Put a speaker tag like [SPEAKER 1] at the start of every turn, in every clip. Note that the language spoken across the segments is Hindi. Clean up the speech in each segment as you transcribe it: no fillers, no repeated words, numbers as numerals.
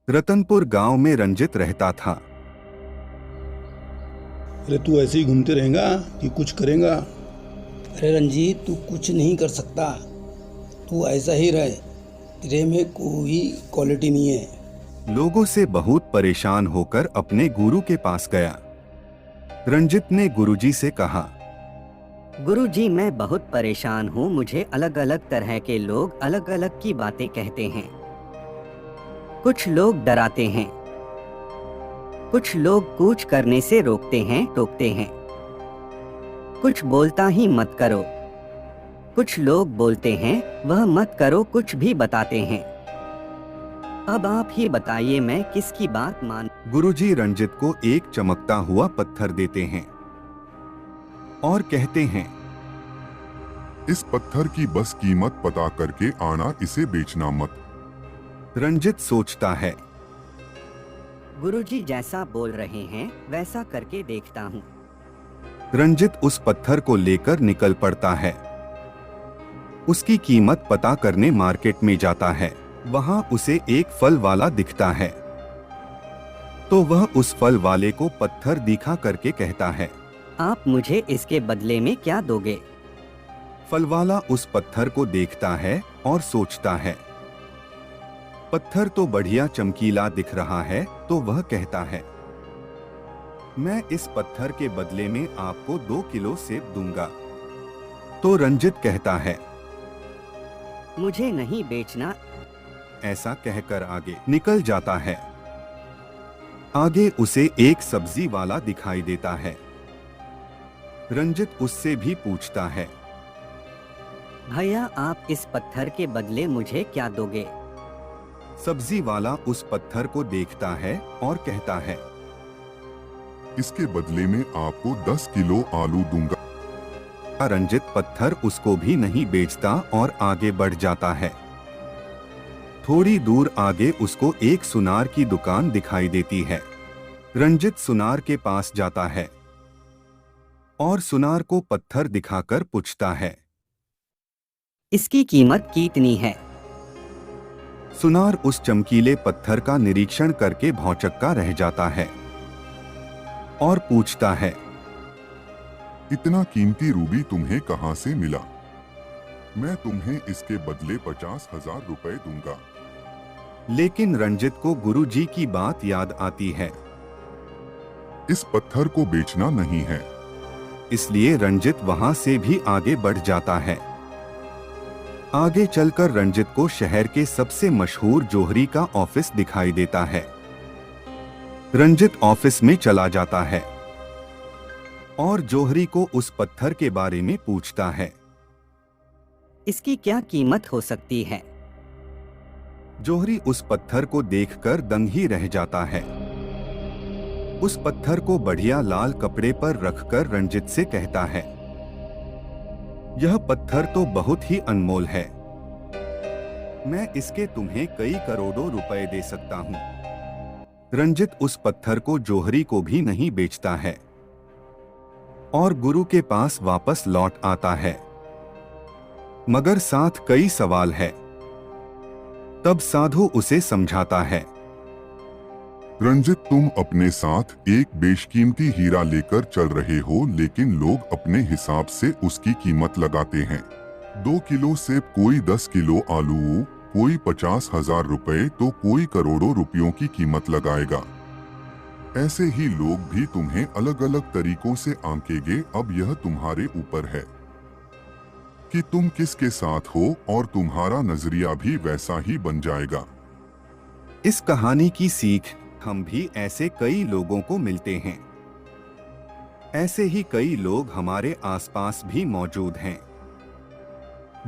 [SPEAKER 1] रतनपुर गांव में रंजित रहता था।
[SPEAKER 2] अरे तू ऐसे ही घूमते रहेगा कि कुछ करेगा?
[SPEAKER 3] अरे रंजीत, तू कुछ नहीं कर सकता। तू ऐसा ही रहे। तेरे में कोई क्वालिटी नहीं है।
[SPEAKER 1] लोगों से बहुत परेशान होकर अपने गुरु के पास गया। रंजित ने गुरुजी से कहा,
[SPEAKER 4] गुरुजी, मैं बहुत परेशान हूँ। मुझे अलग अलग तरह के लोग अलग अलग की बातें कहते हैं। कुछ लोग डराते हैं, कुछ लोग कूच करने से रोकते हैं, टोकते हैं। कुछ बोलता ही मत करो। कुछ लोग बोलते हैं वह मत करो, कुछ भी बताते हैं। अब आप ही बताइए, मैं किसकी बात मान।
[SPEAKER 1] गुरुजी रंजित को एक चमकता हुआ पत्थर देते हैं और कहते हैं,
[SPEAKER 5] इस पत्थर की बस कीमत पता करके आना, इसे बेचना मत।
[SPEAKER 1] रंजित सोचता है,
[SPEAKER 4] गुरुजी जैसा बोल रहे हैं वैसा करके देखता हूँ।
[SPEAKER 1] रंजित उस पत्थर को लेकर निकल पड़ता है। उसकी कीमत पता करने मार्केट में जाता है। वहां उसे एक फल वाला दिखता है, तो वह उस फल वाले को पत्थर दिखा करके कहता है,
[SPEAKER 4] आप मुझे इसके बदले में क्या दोगे?
[SPEAKER 1] फल वाला उस पत्थर को देखता है और सोचता है, पत्थर तो बढ़िया चमकीला दिख रहा है, तो वह कहता है, मैं इस पत्थर के बदले में आपको 2 किलो सेब दूंगा। तो रंजित कहता है,
[SPEAKER 4] मुझे नहीं बेचना।
[SPEAKER 1] ऐसा कहकर आगे निकल जाता है। आगे उसे एक सब्जी वाला दिखाई देता है। रंजित उससे भी पूछता है,
[SPEAKER 4] भैया, आप इस पत्थर के बदले मुझे क्या दोगे?
[SPEAKER 1] सब्जी वाला उस पत्थर को देखता है और कहता है,
[SPEAKER 5] इसके बदले में आपको 10 किलो आलू दूंगा।
[SPEAKER 1] रंजित पत्थर उसको भी नहीं बेचता और आगे बढ़ जाता है। थोड़ी दूर आगे उसको एक सुनार की दुकान दिखाई देती है। रंजित सुनार के पास जाता है और सुनार को पत्थर दिखाकर पूछता है,
[SPEAKER 4] इसकी कीमत कितनी है?
[SPEAKER 1] सुनार उस चमकीले पत्थर का निरीक्षण करके भौचक्का रह जाता है और पूछता है,
[SPEAKER 5] इतना कीमती रूबी तुम्हें कहां से मिला? मैं तुम्हें इसके बदले 50,000 रुपए दूंगा।
[SPEAKER 1] लेकिन रंजित को गुरुजी की बात याद आती है।
[SPEAKER 5] इस पत्थर को बेचना नहीं है।
[SPEAKER 1] इसलिए रंजित वहां से भी आगे बढ़ जाता है। आगे चलकर रंजित को शहर के सबसे मशहूर जोहरी का ऑफिस दिखाई देता है। रंजित ऑफिस में चला जाता है और जोहरी को उस पत्थर के बारे में पूछता है।
[SPEAKER 4] इसकी क्या कीमत हो सकती है?
[SPEAKER 1] जोहरी उस पत्थर को देखकर दंग ही रह जाता है। उस पत्थर को बढ़िया लाल कपड़े पर रखकर रंजित से कहता है, यह पत्थर तो बहुत ही अनमोल है। मैं इसके तुम्हें कई करोड़ों रुपए दे सकता हूं। रंजित उस पत्थर को जोहरी को भी नहीं बेचता है और गुरु के पास वापस लौट आता है, मगर साथ कई सवाल है। तब साधु उसे समझाता है,
[SPEAKER 5] रंजित, तुम अपने साथ एक बेशकीमती हीरा लेकर चल रहे हो, लेकिन लोग अपने हिसाब से उसकी कीमत लगाते हैं। 2 किलो सेब, कोई 10 किलो आलू, कोई 50,000 रुपए, तो कोई करोड़ों रुपयों की कीमत लगाएगा। ऐसे ही लोग भी तुम्हें अलग अलग तरीकों से आंकेंगे। अब यह तुम्हारे ऊपर है कि तुम किसके साथ हो, और तुम्हारा नजरिया भी वैसा ही बन जाएगा।
[SPEAKER 1] इस कहानी की सीख, हम भी ऐसे कई लोगों को मिलते हैं। ऐसे ही कई लोग हमारे आसपास भी मौजूद हैं,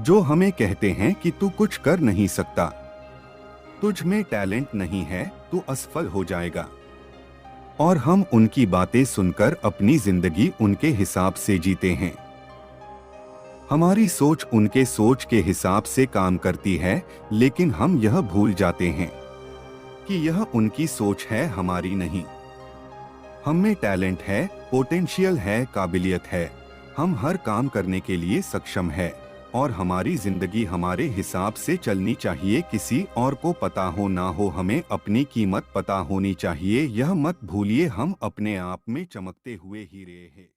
[SPEAKER 1] जो हमें कहते हैं कि तू कुछ कर नहीं सकता, तुझ में टैलेंट नहीं है, तू असफल हो जाएगा। और हम उनकी बातें सुनकर अपनी जिंदगी उनके हिसाब से जीते हैं। हमारी सोच उनके सोच के हिसाब से काम करती है, लेकिन हम यह भूल जाते हैं कि यह उनकी सोच है, हमारी नहीं। हम में टैलेंट है, पोटेंशियल है, काबिलियत है। हम हर काम करने के लिए सक्षम है। और हमारी जिंदगी हमारे हिसाब से चलनी चाहिए। किसी और को पता हो ना हो, हमें अपनी कीमत पता होनी चाहिए। यह मत भूलिए, हम अपने आप में चमकते हुए हीरे हैं।